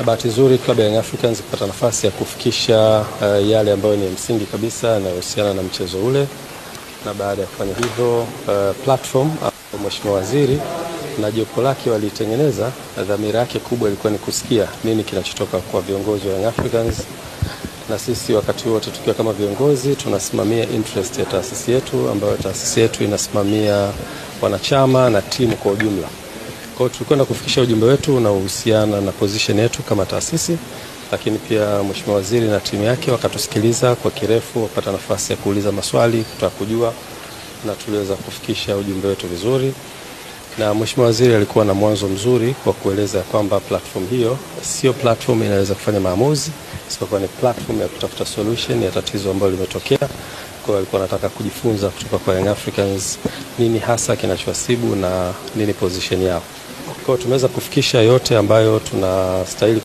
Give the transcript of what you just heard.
Bahati nzuri klabu ya Young Africans kupata nafasi ya kufikisha yale ambayo ni msingi kabisa yanayohusiana na mchezo ule, na baada ya kufanya hivyo platform Mheshimiwa Waziri na jopo lake walitengeneza, dhamira yake kubwa ilikuwa ni kusikia nini kinachotoka kwa viongozi wa Young Africans, na sisi wakati wote tukiwa kama viongozi tunasimamia interest ya taasisi yetu, ambayo taasisi yetu inasimamia wanachama na timu kwa ujumla. Kwa hiyo tulikwenda kufikisha ujumbe wetu na uhusiana na position yetu kama taasisi, lakini pia Mheshimiwa Waziri na timu yake wakatusikiliza kwa kirefu, wapata nafasi ya kuuliza maswali, kutaka kujua, na tuliweza kufikisha ujumbe wetu vizuri. Na Mheshimiwa Waziri alikuwa na mwanzo mzuri kwa kueleza kwamba platform hiyo sio platform inaweza kufanya maamuzi, isipokuwa ni platform ya kutafuta solution ya tatizo ambalo limetokea. Kwa hiyo alikuwa anataka kujifunza kutoka kwa Young Africans nini hasa kinachowasibu na nini position yao. Kwa hiyo tumeweza kufikisha yote ambayo tunastahili